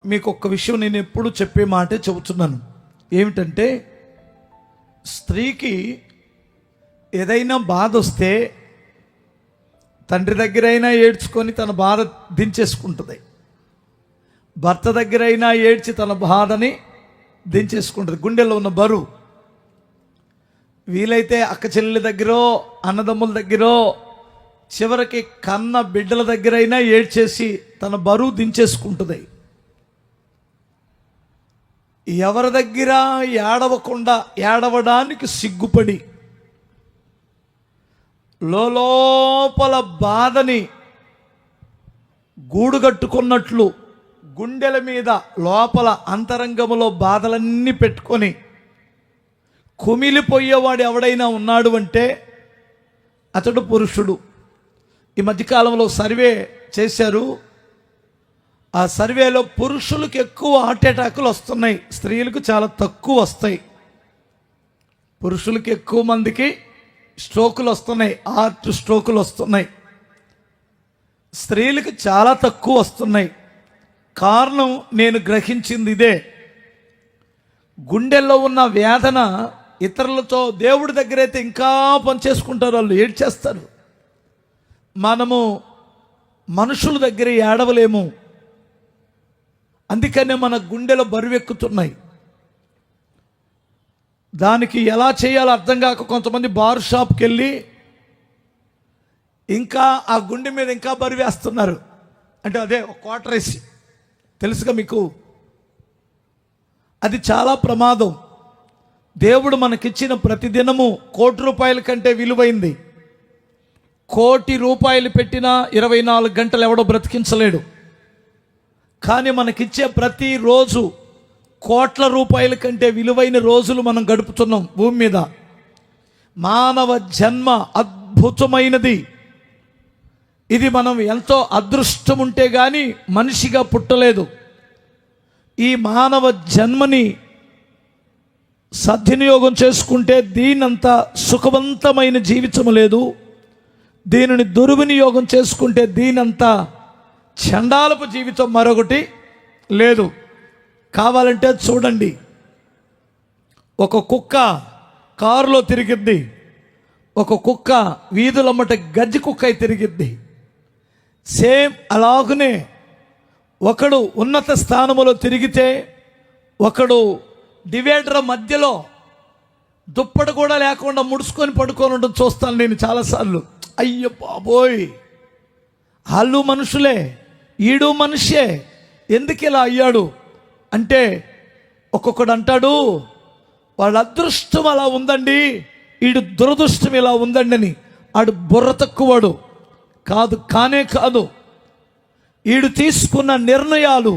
మీకు ఒక్క విషయం నేను ఎప్పుడు చెప్పే మాటే చెబుతున్నాను. ఏమిటంటే, స్త్రీకి ఏదైనా బాధ వస్తే తండ్రి దగ్గరైనా ఏడ్చుకొని తన బాధ దించేసుకుంటుంది, భర్త దగ్గరైనా ఏడ్చి తన బాధని దించేసుకుంటుంది. గుండెలో ఉన్న బరువు వీలైతే అక్క చెల్లెల దగ్గరో అన్నదమ్ముల దగ్గరో చివరికి కన్న బిడ్డల దగ్గరైనా ఏడ్చేసి తన బరువు దించేసుకుంటుంది. ఎవరి దగ్గర ఏడవకుండా ఏడవడానికి సిగ్గుపడి లోపల బాధని గూడుగట్టుకున్నట్లు గుండెల మీద లోపల అంతరంగములో బాధలన్నీ పెట్టుకొని కుమిలిపోయేవాడు ఎవడైనా ఉన్నాడు అంటే అతడు పురుషుడు. ఈ మధ్యకాలంలో సర్వే చేశారు. ఆ సర్వేలో పురుషులకు ఎక్కువ హార్ట్ అటాకులు వస్తున్నాయి, స్త్రీలకు చాలా తక్కువ వస్తాయి. పురుషులకి ఎక్కువ మందికి స్ట్రోకులు వస్తున్నాయి, హార్ట్ స్ట్రోకులు వస్తున్నాయి. స్త్రీలకు చాలా తక్కువ వస్తున్నాయి. కారణం నేను గ్రహించింది ఇదే. గుండెల్లో ఉన్న వేదన ఇతరులతో, దేవుడి దగ్గర అయితే ఇంకా పనిచేసుకుంటారు, వాళ్ళు ఏడ్చేస్తారు. మనము మనుషుల దగ్గర ఏడవలేము. అందుకనే మన గుండెలో బరువెక్కుతున్నాయి. దానికి ఎలా చేయాలో అర్థం కాక కొంతమంది బార్ షాప్కి వెళ్ళి ఇంకా ఆ గుండె మీద ఇంకా బరువేస్తున్నారు. అంటే అదే ఒక క్వార్టర్ వేసి, తెలుసుగా మీకు, అది చాలా ప్రమాదం. దేవుడు మనకిచ్చిన ప్రతిదినము ₹1,00,00,000 కంటే విలువైంది. ₹1,00,00,000 పెట్టినా 24 గంటలు ఎవడో బ్రతికించలేడు. కానీ మనకిచ్చే ప్రతిరోజు ₹1,00,00,000 కంటే విలువైన రోజులు మనం గడుపుతున్నాం భూమి మీద. మానవ జన్మ అద్భుతమైనది. ఇది మనం ఎంతో అదృష్టం ఉంటే కానీ మనిషిగా పుట్టలేదు. ఈ మానవ జన్మని సద్వినియోగం చేసుకుంటే దీనంత సుఖవంతమైన జీవితం లేదు. దీనిని దుర్వినియోగం చేసుకుంటే దీనంత చండాలపు జీవితం మరొకటి లేదు. కావాలంటే చూడండి, ఒక కుక్క కారులో తిరిగిద్ది, ఒక కుక్క వీధులమ్మట గజ్జి కుక్క అయి తిరిగిద్ది. సేమ్ అలాగనే ఒకడు ఉన్నత స్థానములో తిరిగితే ఒకడు డివైడర్ మధ్యలో దుప్పటి కూడా లేకుండా ముడుచుకొని పడుకొని ఉండడం చూస్తాను నేను చాలాసార్లు. అయ్యో బాబోయ్, వాళ్ళు మనుషులే, ఈడు మనిషే, ఎందుకు ఇలా అయ్యాడు అంటే ఒక్కొక్కడు అంటాడు వాళ్ళ అదృష్టం అలా ఉందండి, ఈడు దురదృష్టం ఇలా ఉందండి అని. ఆడు బుర్ర తక్కువడు కాదు, కానే కాదు. ఈడు తీసుకున్న నిర్ణయాలు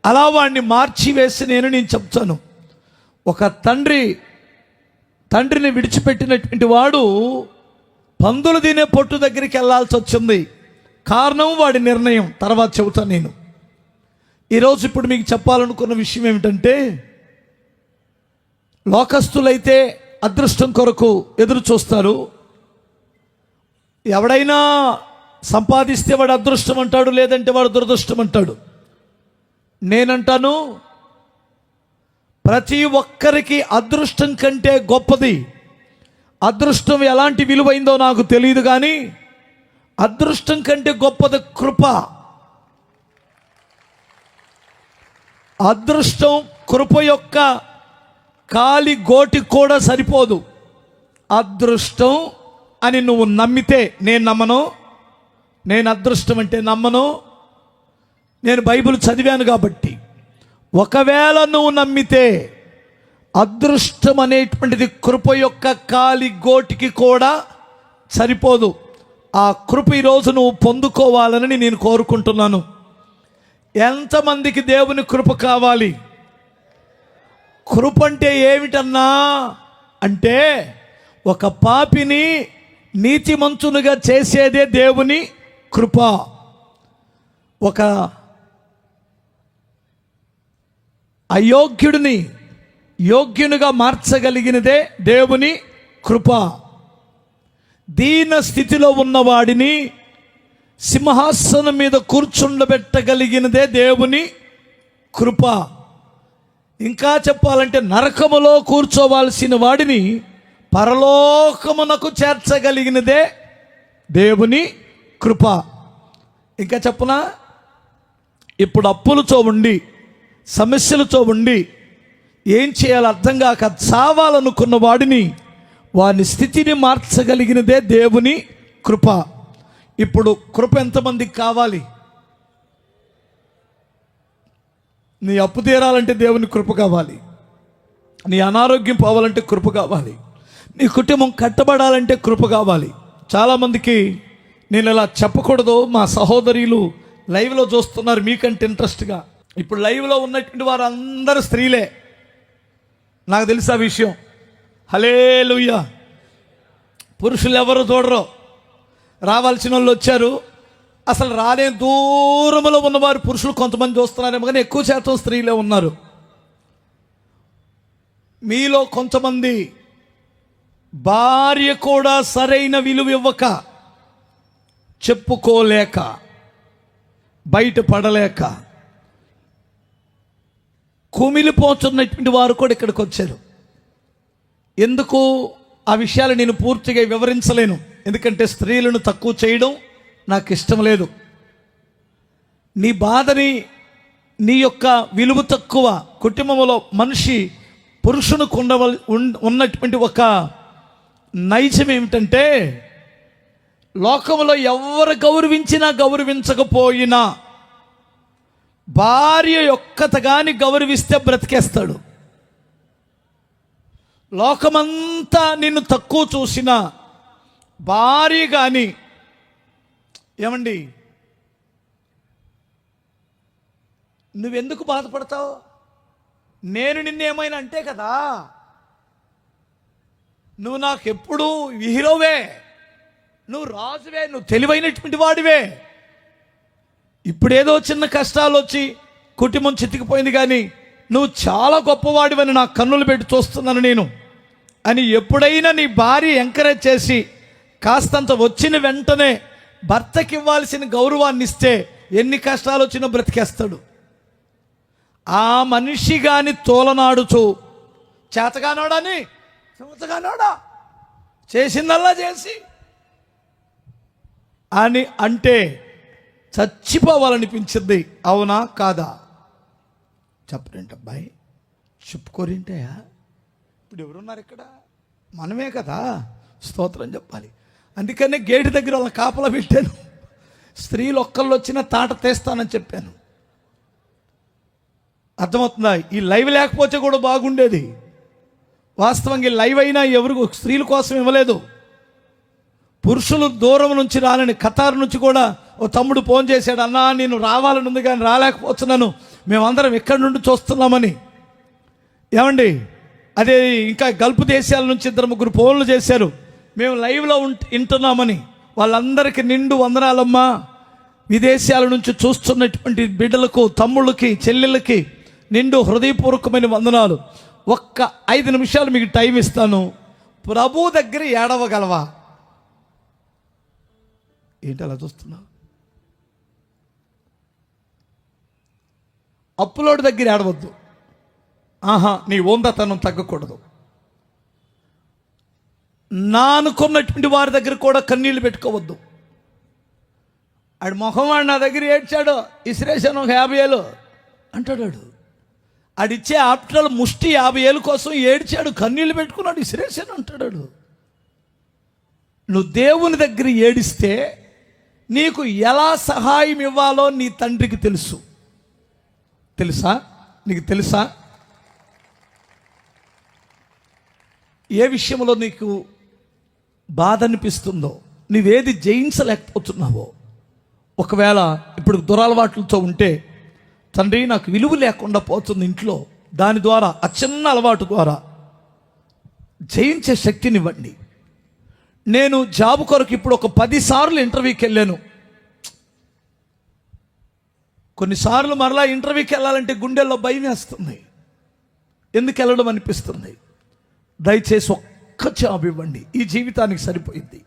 అలా వాడిని మార్చివేసి నేను చెప్తాను. ఒక తండ్రిని విడిచిపెట్టినటువంటి వాడు పందులు తినే పొట్టు దగ్గరికి వెళ్ళాల్సి వచ్చింది. కారణం వాడి నిర్ణయం. తర్వాత చెబుతాను నేను. ఈరోజు ఇప్పుడు మీకు చెప్పాలనుకున్న విషయం ఏమిటంటే, లోకస్తులైతే అదృష్టం కొరకు ఎదురు చూస్తారు. ఎవడైనా సంపాదిస్తే వాడు అదృష్టం అంటాడు, లేదంటే వాడు దురదృష్టం అంటాడు. నేనంటాను, ప్రతి ఒక్కరికి అదృష్టం కంటే గొప్పది. అదృష్టం ఎలాంటి విలువైందో నాకు తెలియదు, కానీ అదృష్టం కంటే గొప్పది కృప. అదృష్టం కృప యొక్క కాలి గోటి కూడా సరిపోదు. అదృష్టం అని నువ్వు నమ్మితే, నేను నమ్మను, నేను అదృష్టం అంటే నమ్మను. నేను బైబిల్ చదివాను కాబట్టి. ఒకవేళ నువ్వు నమ్మితే అదృష్టం అనేటువంటిది కృప యొక్క కాలి గోటికి కూడా సరిపోదు. ఆ కృప ఈరోజు నువ్వు పొందుకోవాలని నేను కోరుకుంటున్నాను. ఎంతమందికి దేవుని కృప కావాలి? కృప అంటే ఏమిటన్నా అంటే ఒక పాపిని నీతిమంతునిగా చేసేదే దేవుని కృప. ఒక అయోగ్యుడిని యోగ్యునిగా మార్చగలిగినదే దేవుని కృప. దీన స్థితిలో ఉన్నవాడిని సింహాసనం మీద కూర్చుండబెట్టగలిగినదే దేవుని కృప. ఇంకా చెప్పాలంటే నరకములో కూర్చోవాల్సిన వాడిని పరలోకమునకు చేర్చగలిగినదే దేవుని కృప. ఇంకా చెప్పనా, ఇప్పుడు అప్పులతో ఉండి సమస్యలతో ఉండి ఏం చేయాలో అర్థం కాక చావాలనుకున్న వాడిని వాని స్థితిని మార్చగలిగినదే దేవుని కృప. ఇప్పుడు కృప ఎంతమందికి కావాలి? నీ అప్పు తీరాలంటే దేవుని కృప కావాలి, నీ అనారోగ్యం పోవాలంటే కృప కావాలి, నీ కుటుంబం కట్టబడాలంటే కృప కావాలి. చాలామందికి నేను ఇలా చెప్పకూడదు, మా సహోదరులు లైవ్లో చూస్తున్నారు మీకంటే ఇంట్రెస్ట్గా. ఇప్పుడు లైవ్లో ఉన్నటువంటి వారు అందరూ స్త్రీలే, నాకు తెలుసు ఆ విషయం. హల్లెలూయా. పురుషులు ఎవరు చూడరు. రావాల్సిన వాళ్ళు వచ్చారు, అసలు రాలే దూరంలో ఉన్నవారు పురుషులు కొంతమంది చూస్తున్నారేమో, కానీ ఎక్కువ శాతం స్త్రీలే ఉన్నారు. మీలో కొంతమంది భార్య కూడా సరైన విలువ ఇవ్వక, చెప్పుకోలేక, బయటపడలేక కుమిలిపోతున్నటువంటి వారు కూడా ఇక్కడికి వచ్చారు. ఎందుకు ఆ విషయాలు నేను పూర్తిగా వివరించలేను, ఎందుకంటే స్త్రీలను తక్కువ చేయడం నాకు ఇష్టం లేదు. నీ బాధని, నీ యొక్క విలువ తక్కువ, కుటుంబంలో మనిషి పురుషునికి ఉన్నటువంటి ఒక నైజం ఏమిటంటే, లోకంలో ఎవరు గౌరవించినా గౌరవించకపోయినా భార్య యొక్కత కానీ గౌరవిస్తే బ్రతికేస్తాడు. లోకమంతా నిన్ను తక్కువ చూసినా భార్య కానీ, ఏమండి నువ్వెందుకు బాధపడతావు? నేను నిన్నేమైనా అంటే కదా, నువ్వు నాకు ఎప్పుడు హీరోవే, నువ్వు రాజువే, నువ్వు తెలివైనటువంటి వాడివే. ఇప్పుడేదో చిన్న కష్టాలు వచ్చి కుటుంబం చితికిపోయింది, కానీ నువ్వు చాలా గొప్పవాడివని నా కన్నులు పెట్టి చూస్తున్నాను నేను అని ఎప్పుడైనా నీ భార్య ఎంకరేజ్ చేసి కాస్తంత వచ్చిన వెంటనే భర్తకి ఇవ్వాల్సిన గౌరవాన్ని ఇస్తే ఎన్ని కష్టాలు వచ్చినా బ్రతికేస్తాడు. ఆ మనిషి గాని తోలనాడుచు చేతగానోడని చెమతగానోడా చేసిందల్లా చేసి అని అంటే చచ్చిపోవాలనిపించింది. అవునా కాదా? చెప్పరేంటి అబ్బాయి, చెప్పుకోరేంటయా? ఇప్పుడు ఎవరున్నారు ఇక్కడ? మనమే కదా, స్తోత్రం చెప్పాలి. అందుకనే గేటు దగ్గర వాళ్ళ కాపలా పెట్టాను. స్త్రీలు ఒక్కళ్ళు వచ్చినా తాట తీస్తానని చెప్పాను. అర్థమవుతుందా? ఈ లైవ్ లేకపోతే కూడా బాగుండేది. వాస్తవంగా ఈ లైవ్ అయినా ఎవరు స్త్రీల కోసం ఇవ్వలేదు. పురుషులు దూరం నుంచి రాలని, ఖతార్ నుంచి కూడా ఓ తమ్ముడు ఫోన్ చేశాడు, అన్నా నేను రావాలని ఉంది కానీ రాలేకపోతున్నాను, మేమందరం ఎక్కడి నుండి చూస్తున్నామని. ఏమండి, అదే ఇంకా గల్ఫ్ దేశాల నుంచి 2-3 ఫోన్లు చేశారు, మేము లైవ్లో వింటున్నామని. వాళ్ళందరికీ నిండు వందనాలమ్మా. విదేశాల నుంచి చూస్తున్నటువంటి బిడ్డలకు, తమ్ముళ్ళకి, చెల్లెళ్ళకి నిండు హృదయపూర్వకమైన వందనాలు. ఒక్క 5 నిమిషాలు మీకు టైం ఇస్తాను. ప్రభు దగ్గర ఏడవగలవా? ఏంటి అలా చూస్తున్నావు? అప్పులోడి దగ్గర ఏడవద్దు. నీ ఓందతనం తగ్గకూడదు. నా అనుకున్నటువంటి వారి దగ్గర కూడా కన్నీళ్ళు పెట్టుకోవద్దు. ఆడు మొహం వాడు నా దగ్గర ఏడ్చాడు, ఇసిరేసాను 50,000 అంటాడు. ఆడిచ్చే ఆప్టల్ ముష్టి 50,000 కోసం ఏడ్చాడు, కన్నీళ్ళు పెట్టుకున్నాడు, ఇసిరేసాను అంటాడు. నువ్వు దేవుని దగ్గర ఏడిస్తే నీకు ఎలా సహాయం ఇవ్వాలో నీ తండ్రికి తెలుసు. తెలుసా? నీకు తెలుసా? ఏ విషయంలో నీకు బాధ అనిపిస్తుందో, నువ్వేది జయించలేకపోతున్నావో, ఒకవేళ ఇప్పుడు దురలవాట్లతో ఉంటే, తండ్రి నాకు విలువ లేకుండా పోతుంది ఇంట్లో, దాని ద్వారా ఆ చిన్న అలవాటు ద్వారా జయించే శక్తినివ్వండి. నేను జాబ్ కొరకు ఇప్పుడు ఒక 10 సార్లు ఇంటర్వ్యూకి వెళ్ళాను. కొన్నిసార్లు మరలా ఇంటర్వ్యూకి వెళ్ళాలంటే గుండెల్లో భయం వేస్తుంది, ఎందుకు వెళ్ళడం అనిపిస్తుంది. దయచేసి ఒక్క జాబ్ ఇవ్వండి, ఈ జీవితానికి సరిపోయింది.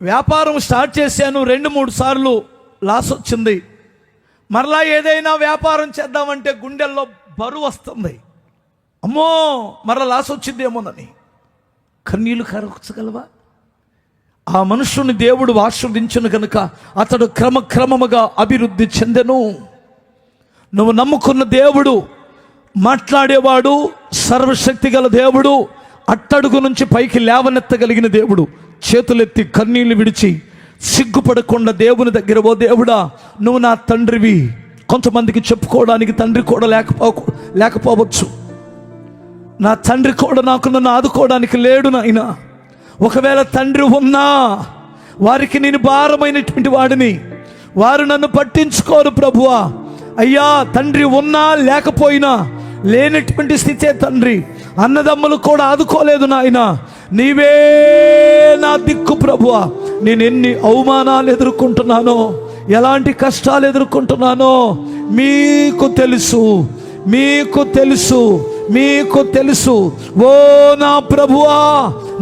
వ్యాపారం స్టార్ట్ చేశాను, 2-3 సార్లు లాస్ వచ్చింది. మరలా ఏదైనా వ్యాపారం చేద్దామంటే గుండెల్లో బరువు వస్తుంది. అమ్మో మరలా లాస్ వచ్చిందేమోనని కన్నీళ్లు కరచగలవా? ఆ మనుషుని దేవుడు ఆశీర్వదించును కనుక అతడు క్రమక్రమముగా అభివృద్ధి చెందెను. నువ్వు నమ్ముకున్న దేవుడు మాట్లాడేవాడు, సర్వశక్తి గల దేవుడు, అట్టడుగు నుంచి పైకి లేవనెత్తగలిగిన దేవుడు. చేతులెత్తి కన్నీళ్లు విడిచి సిగ్గుపడకుండా దేవుని దగ్గర, ఓ దేవుడా నువ్వు నా తండ్రివి. కొంతమందికి చెప్పుకోవడానికి తండ్రి కూడా లేకపోవచ్చు. నా తండ్రి కూడా నాకు నన్ను ఆదుకోవడానికి లేడు నాయనా. ఒకవేళ తండ్రి ఉన్నా వారికి నేను భారమైనటువంటి వాడిని, వారు నన్ను పట్టించుకోరు ప్రభువా. అయ్యా తండ్రి ఉన్నా లేకపోయినా లేనటువంటి స్థితే తండ్రి. అన్నదమ్ములు కూడా ఆదుకోలేదు నాయన, నీవే నా దిక్కు ప్రభువా. నేను ఎన్ని అవమానాలు ఎదుర్కొంటున్నానో, ఎలాంటి కష్టాలు ఎదుర్కొంటున్నానో మీకు తెలుసు, మీకు తెలుసు, మీకు తెలుసు. ఓ నా ప్రభువా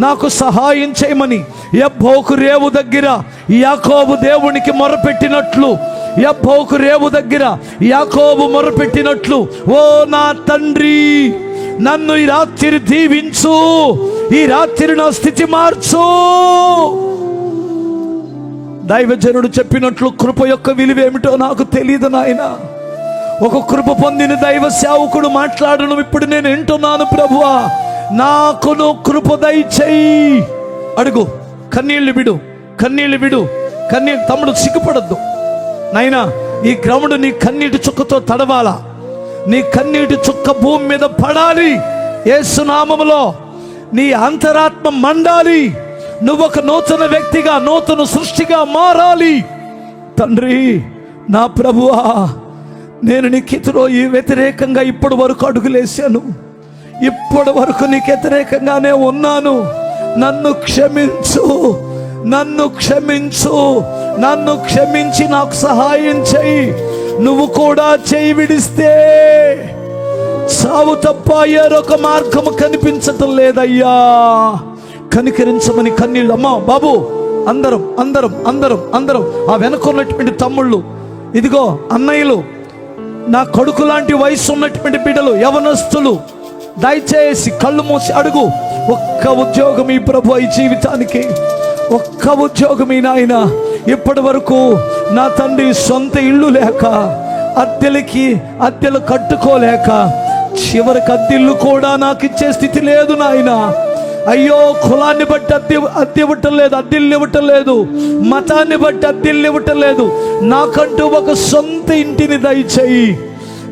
నాకు సహాయం చేయమని యబ్బోకు రేవు దగ్గర యాకోబు దేవునికి మొరపెట్టినట్లు, యబ్బోకు రేవు దగ్గర యాకోబు మొరపెట్టినట్లు, ఓ నా తండ్రి నన్ను ఈ రాత్రి దీవించు, ఈ రాత్రి నా స్థితి మార్చు. దైవజనుడు చెప్పినట్లు కృప యొక్క విలువేమిటో నాకు తెలియదు నాయన. ఒక కృప పొందిన దైవ సేవకుడు మాట్లాడను ఇప్పుడు నేను వింటున్నాను. ప్రభువా నాకును కృప దయచేయి. అడుగు, కన్నీళ్లు విడు, కన్నీళ్లు విడు, కన్నీళ్ళు. తమ్ముడు సిగ్గుపడద్దు నాయనా. ఈ గ్రౌండ్ నీ కన్నీటి చుక్కతో తడవాలా, నీ కన్నీటి చుక్క భూమి మీద పడాలి. యేసు నామములో నీ అంతరాత్మ మండాలి. నువ్వు ఒక నూతన వ్యక్తిగా, నూతన సృష్టిగా మారాలి. తండ్రి నా ప్రభువా నేను నీకితో ఈ వ్యతిరేకంగా ఇప్పటి వరకు అడుగులేశాను, ఇప్పటి వరకు నీకు వ్యతిరేకంగానే ఉన్నాను. నన్ను క్షమించు, నన్ను క్షమించు, నన్ను క్షమించి నాకు సహాయం చెయ్యి. నువ్వు కూడా చేయి విడిస్తే సావు తప్ప ఏరొక మార్గము కనిపించటం లేదయ్యా. కనికరించమని కన్నీళ్ళు. అమ్మా బాబు అందరం అందరం అందరం అందరం ఆ వెనుకున్నటువంటి తమ్ముళ్ళు, ఇదిగో అన్నయ్యలు, నా కొడుకు లాంటి వయసు ఉన్నటువంటి బిడ్డలు, యవనస్తులు, దయచేసి కళ్ళు మూసి అడుగు. ఒక్క ఉద్యోగం ఈ ప్రభు ఈ జీవితానికి, ఒక్క ఉద్యోగం ఈ నాయన. ఇప్పటి వరకు నా తండ్రి సొంత ఇల్లు లేక, అద్దెలు కట్టుకోలేక, చివరికి అద్దెల్లు కూడా నాకు ఇచ్చే స్థితి లేదు నాయన. అయ్యో కులాన్ని బట్టి అద్దె ఇవ్వటం లేదు, అద్దెల్ని ఇవ్వటం లేదు, మతాన్ని బట్టి అద్దెల్ని ఇవ్వటం లేదు. నాకంటూ ఒక సొంత ఇంటిని దయచేయి.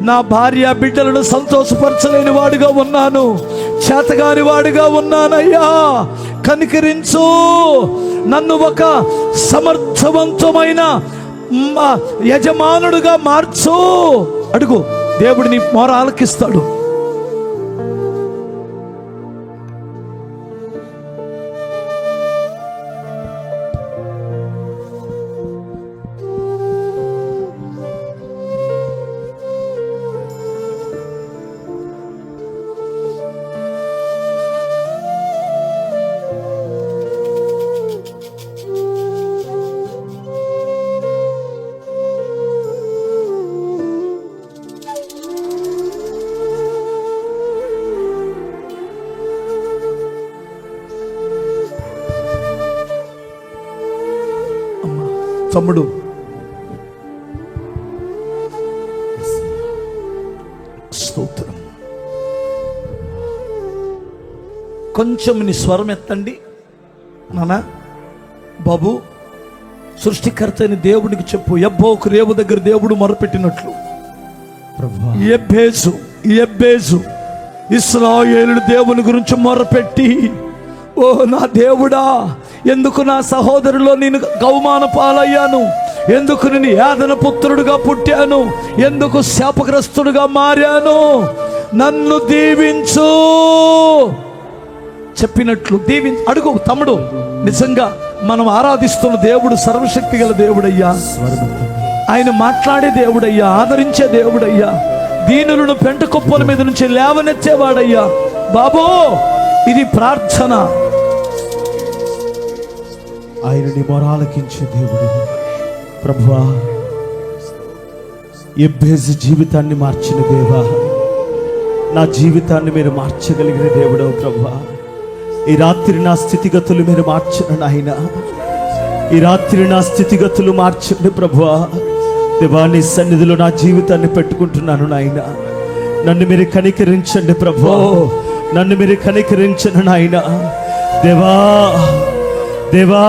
నా భార్య బిడ్డలను సంతోషపరచలేని వాడిగా ఉన్నాను, చేతగాని వాడిగా ఉన్నానయ్యా. కనికరించు, నన్ను ఒక సమర్థవంతమైన యజమానుడుగా మార్చు. అడుగు, దేవుడు నీ మొర ఆలకిస్తాడు. తమ్ముడు స్తోత్రం. కొంచెం నీ స్వరం ఎత్తండి నానా. బాబు సృష్టికర్త అయిన దేవుడికి చెప్పు, యబ్బోకు రేవు దగ్గర దేవుడు మొరపెట్టినట్లు యెబ్బేజు ఇశ్రాయేలు దేవుని గురించి మొరపెట్టి, ఓ నా దేవుడా ఎందుకు నా సహోదరులో నేను గౌమాన పాలయ్యాను, ఎందుకు నేను యాదన పుత్రుడుగా పుట్టాను, ఎందుకు శాపగ్రస్తుడుగా మారాను, నన్ను దీవించు చెప్పినట్లు అడుగు తమ్ముడు. నిజంగా మనం ఆరాధిస్తున్న దేవుడు సర్వశక్తి గల దేవుడయ్యా, ఆయన మాట్లాడే దేవుడయ్యా, ఆదరించే దేవుడయ్యా, దీనులను పెంట కుప్పల మీద నుంచి లేవనెత్తేవాడయ్యా. బాబో ఇది ప్రార్థన. ఆయనని మొరాలకించే దేవుడు ప్రభువా. ఎబ్బేజు జీవితాన్ని మార్చిన దేవా, నా జీవితాన్ని మీరు మార్చగలిగిన దేవుడో ప్రభువా, ఈ రాత్రి నా స్థితిగతులు మీరు మార్చండి నాయన. ఈ రాత్రి నా స్థితిగతులు మార్చండి ప్రభువా. దేవా, నీ సన్నిధిలో నా జీవితాన్ని పెట్టుకుంటున్నాను నాయన. నన్ను మీరు కనికరించండి ప్రభువా, నన్ను మీరు కనికరించండి నాయన. దేవా దేవా,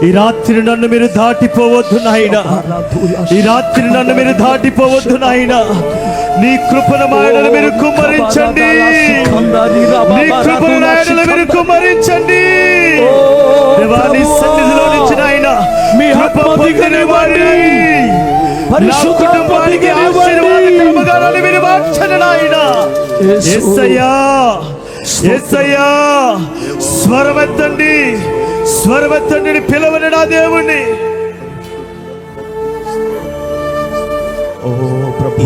ఈ రాత్రి నన్ను మీరు దాటిపోవద్దు నాయన. ఈ రాత్రి నన్ను మీరు దాటిపోవద్దు నాయన. నీ కృపణ మాయలను మీరు కుమ్మరించండి. నీ కృపణ మాయలను మీరు కుమ్మరించండి. దేవా, నీ సన్నిధిలో నుంచి నాయన మీ కృప పొందనివ్వండి. నా కుటుంబానికి ఆశీర్వాదకరముగా మీరు మార్చండి నాయన. యేసయ్యా, యేసయ్యా, స్వరమెత్తండి, స్వరమెత్తండి, పిలవని నా దేవుణ్ణి.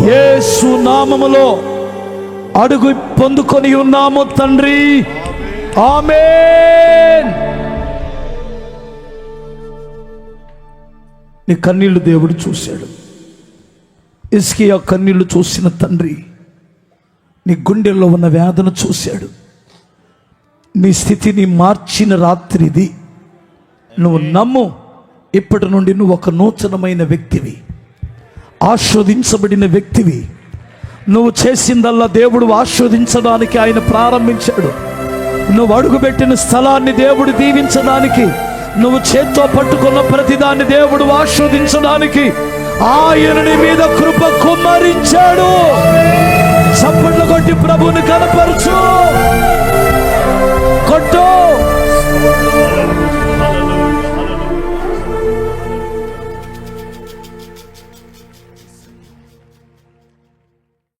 యేసు నామములో అడుగు పొందుకొని ఉన్నాము తండ్రి, ఆమేన్. నీ కన్నీళ్లు దేవుడు చూశాడు. హిజ్కియా కన్నీళ్లు చూసిన తండ్రి నీ గుండెల్లో ఉన్న వేదన చూశాడు. నీ స్థితిని మార్చిన రాత్రి ఇది. నువ్వు నమ్ము, ఇప్పటి నుండి నువ్వు ఒక నూతనమైన వ్యక్తివి, ఆస్వాదించబడిన వ్యక్తివి. నువ్వు చేసిందల్లా దేవుడు ఆస్వాదించడానికి ఆయన ప్రారంభించాడు. నువ్వు అడుగుపెట్టిన స్థలాన్ని దేవుడు దీవించడానికి, నువ్వు చేత్తో పట్టుకున్న ప్రతిదాన్ని దేవుడు ఆస్వాదించడానికి ఆయన నీ మీద కృప కుమ్మరించాడు. చప్పట్లు కొట్టి ప్రభువుని కనపరచు. కొట్టు.